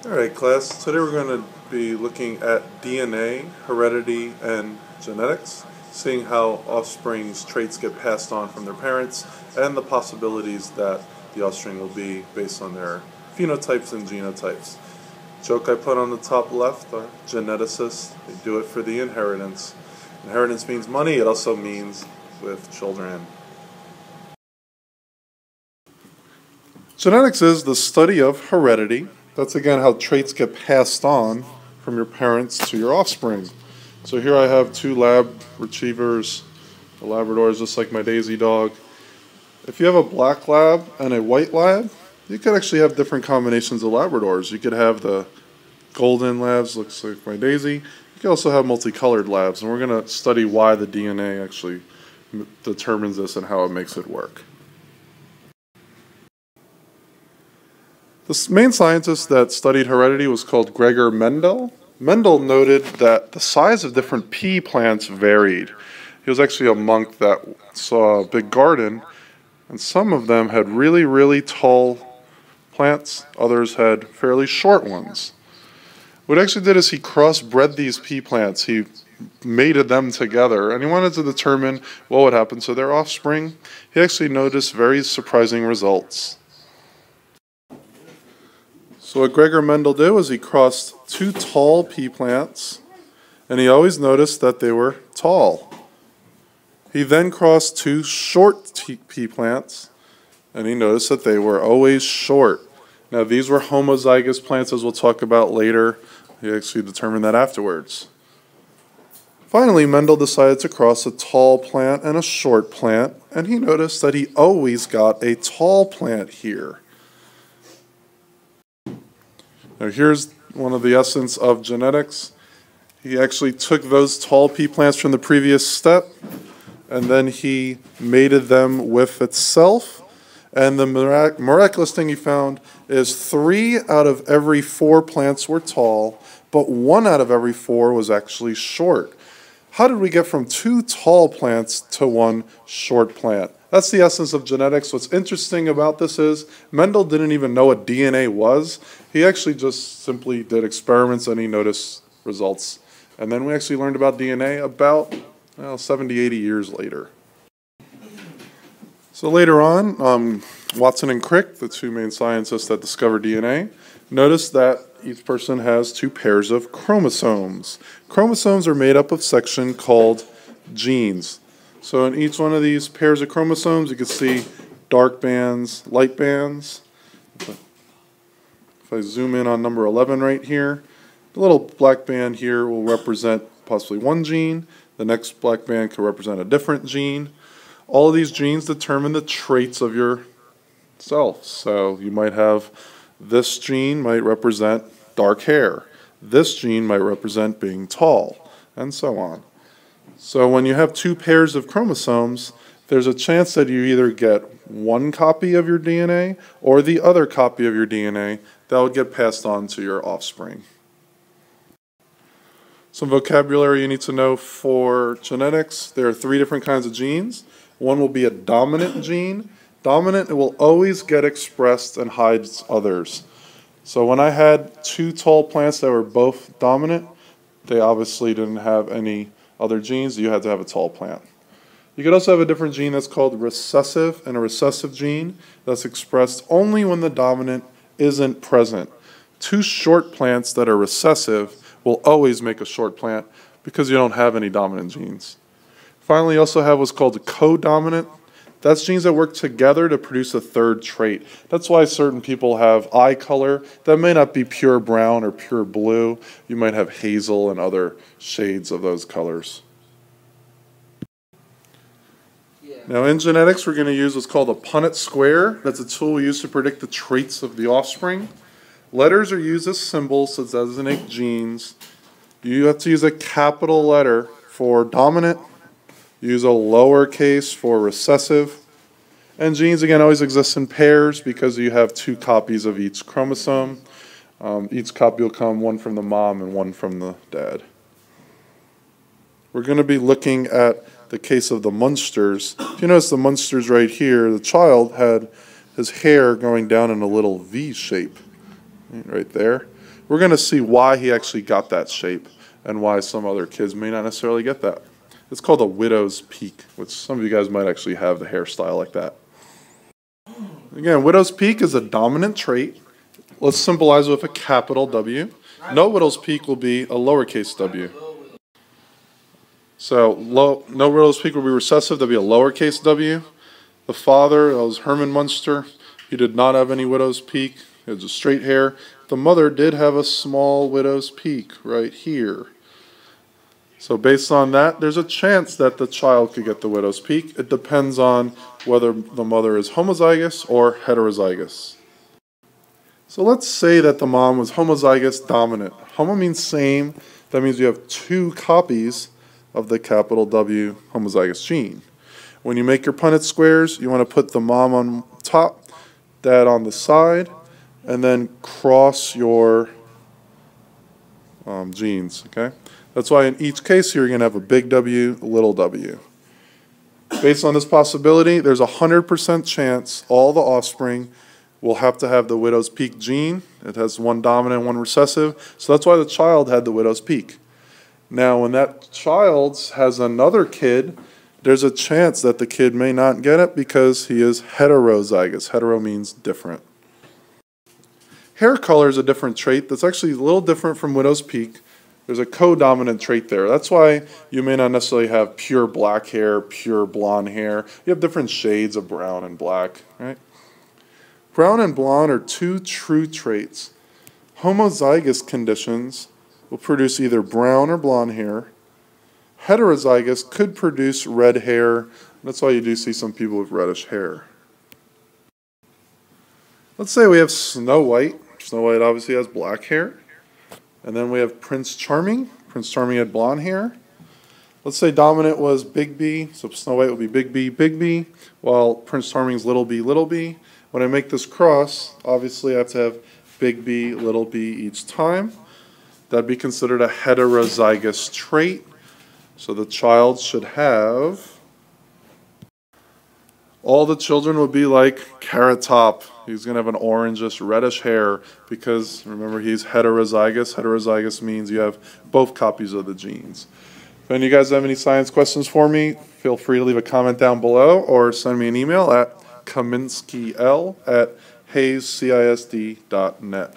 Alright class, today we're going to be looking at DNA, heredity, and genetics, seeing how offspring's traits get passed on from their parents, and the possibilities that the offspring will be based on their phenotypes and genotypes. Joke I put on the top left are geneticists. They do it for the inheritance. Inheritance means money, it also means with children. Genetics is the study of heredity. That's again how traits get passed on from your parents to your offspring. So here I have two lab retrievers, a Labrador is just like my Daisy dog. If you have a black lab and a white lab, you could actually have different combinations of Labradors. You could have the golden labs, looks like my Daisy. You could also have multicolored labs, and we're going to study why the DNA actually determines this and how it makes it work. The main scientist that studied heredity was called Gregor Mendel. Mendel noted that the size of different pea plants varied. He was actually a monk that saw a big garden, and some of them had really, really tall plants, others had fairly short ones. What he actually did is he crossbred these pea plants. He mated them together, and he wanted to determine what would happen to their offspring. He actually noticed very surprising results. So what Gregor Mendel did was he crossed two tall pea plants, and he always noticed that they were tall. He then crossed two short pea plants, and he noticed that they were always short. Now these were homozygous plants, as we'll talk about later. He actually determined that afterwards. Finally, Mendel decided to cross a tall plant and a short plant, and he noticed that he always got a tall plant here. Now here's one of the essence of genetics. He actually took those tall pea plants from the previous step, and then he mated them with itself. And the miraculous thing he found is 3 out of every 4 plants were tall, but 1 out of every 4 was actually short. How did we get from 2 tall plants to 1 short plant? That's the essence of genetics. What's interesting about this is Mendel didn't even know what DNA was. He actually just simply did experiments and he noticed results. And then we actually learned about DNA about 70, 80 years later. So later on, Watson and Crick, the two main scientists that discovered DNA, noticed that each person has 2 pairs of chromosomes. Chromosomes are made up of section called genes. So in each one of these pairs of chromosomes, you can see dark bands, light bands. If I zoom in on number 11 right here, the little black band here will represent possibly 1 gene. The next black band could represent a different gene. All of these genes determine the traits of your self. So you might have this gene might represent dark hair. This gene might represent being tall, and so on. So when you have 2 pairs of chromosomes, there's a chance that you either get 1 copy of your DNA or the other copy of your DNA that will get passed on to your offspring. Some vocabulary you need to know for genetics. There are 3 different kinds of genes. One will be a dominant gene. Dominant, it will always get expressed and hides others. So when I had 2 tall plants that were both dominant, they obviously didn't have any other genes. You had to have a tall plant. You could also have a different gene that's called recessive, and a recessive gene that's expressed only when the dominant isn't present. 2 short plants that are recessive will always make a short plant because you don't have any dominant genes. Finally, you also have what's called a codominant. That's genes that work together to produce a 3rd trait. That's why certain people have eye color that may not be pure brown or pure blue. You might have hazel and other shades of those colors. Now in genetics, we're going to use what's called a Punnet Square. That's a tool we use to predict the traits of the offspring. Letters are used as symbols to designate genes. You have to use a capital letter for dominant. Use a lowercase for recessive. And genes, again, always exist in pairs because you have 2 copies of each chromosome. Each copy will come, 1 from the mom and 1 from the dad. We're going to be looking at the case of the Munsters. If you notice the Munsters right here, the child had his hair going down in a little V shape right there. we're going to see why he actually got that shape and why some other kids may not necessarily get that. It's called a widow's peak, which some of you guys might actually have the hairstyle like that. Again, widow's peak is a dominant trait. Let's symbolize it with a capital W. No widow's peak will be a lowercase w. So no widow's peak will be recessive. That'll be a lowercase w. The father, that was Herman Munster. He did not have any widow's peak. He had just straight hair. The mother did have a small widow's peak right here. So based on that, there's a chance that the child could get the widow's peak. It depends on whether the mother is homozygous or heterozygous. So let's say that the mom was homozygous dominant. Homo means same. That means you have 2 copies of the capital W homozygous gene. When you make your Punnet squares, you want to put the mom on top, dad on the side, and then cross your genes, okay? That's why in each case you're going to have a big W, a little w. Based on this possibility, there's a 100% chance all the offspring will have to have the widow's peak gene. It has one dominant, one recessive. So that's why the child had the widow's peak. Now, when that child has another kid, there's a chance that the kid may not get it because he is heterozygous. Hetero means different. Hair color is a different trait that's actually a little different from widow's peak. There's a co-dominant trait there. That's why you may not necessarily have pure black hair, pure blonde hair. You have different shades of brown and black, right? Brown and blonde are 2 true traits. Homozygous conditions will produce either brown or blonde hair. Heterozygous could produce red hair. That's why you do see some people with reddish hair. Let's say we have Snow White. Snow White obviously has black hair. And then we have Prince Charming. Prince Charming had blonde hair. Let's say dominant was Big B, so Snow White would be Big B, while Prince Charming's little b. When I make this cross, obviously I have to have Big B, little b each time. That'd be considered a heterozygous trait. So the child should have, all the children would be like Carrot Top. He's going to have an orangish, reddish hair because, remember, he's heterozygous. Heterozygous means you have both copies of the genes. If any of you guys have any science questions for me, feel free to leave a comment down below or send me an email at kaminskyl@hayescisd.net.